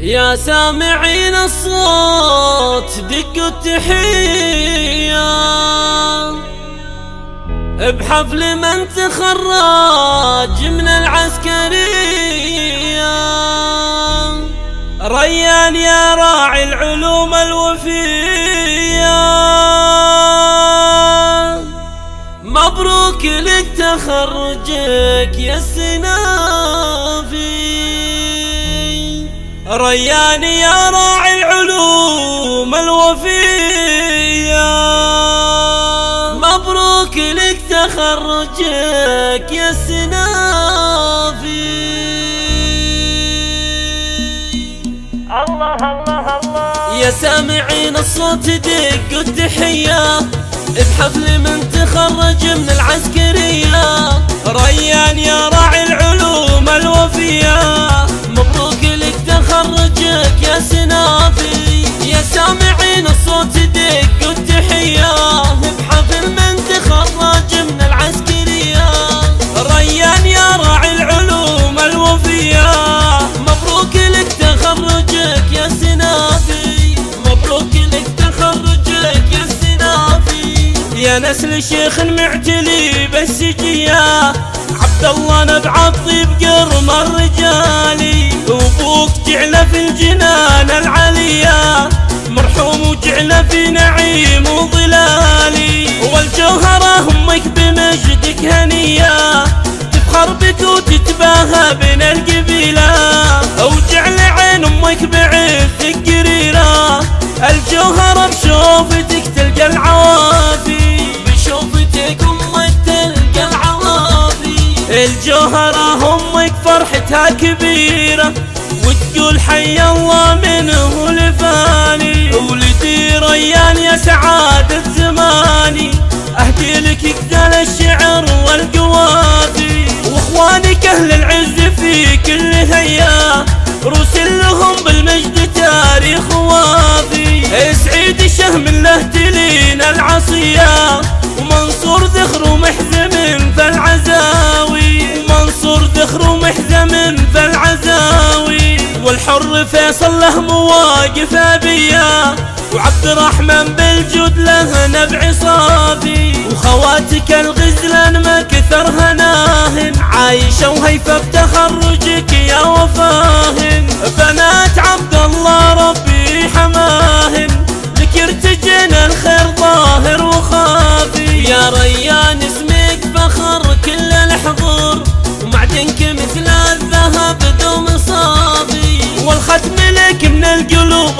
يا سامعين الصوت دقوا التحية بحفل من تخرج من العسكرية. ريان يا راعي العلوم الوفية، مبروك لك تخرجك يا السنافي. ريان يا راعي العلوم الوفية، مبروك لك تخرجك يا السنافي. الله الله الله. يا سامعين الصوت دقوا التحية بحفل من تخرج من العسكرية. ريان يا راعي العلوم الوفية، مبروك لك تخرجك يا سنافي. يا سامعين الصوت دقوا التحية بحفل من تخرج من العسكرية. ريان يا راعي العلوم الوفية، مبروك لك تخرجك يا سنافي. مبروك لك تخرجك يا سنافي. يا نسل شيخ معتلي بالسجية، عبد الله نبع الطيب قرم الرجالي. وابوك جعله في الجنان العليا، مرحوم وجعله في نعيم وظلالي. والجوهرة امك بمجدك هنية، تفخر بك وتتباهى بين القبيلة. وجعل عين امك بعفتك قريرة، الجوهرة بشوفتك تلقى العوافي. بشوفتك امك تلقى العوافي. الجوهرة امك فرحتها كبيرة، وتقول حي الله منه لفاني. ولدي ريان يا سعادة زماني، اهدي لك كذا الشعر والقوافي. واخوانك اهل العز في كل هيا، رسل لهم بالمجد تاريخ وافي. سعيد الشهم له تلين العصية، ومنصور ذخر ومحزم فالعزاوي. منصور ذخر ومحزم فالعزاوي. والحر فيصل له مواقف أبية، وعبد الرحمن بالجود له نبع صافي. وخواتك الغزلان ما كثر هناهن، عايشة وهيفة بتخرجك يا وفاهن. بنات عبد الله ربي حماهن، لك يرتجن الخير ظاهر وخافي. يا ريان اسمك فخر كل الحضور، ومعدنك مثل الذهب دوم صافي. والختم لك من القلوب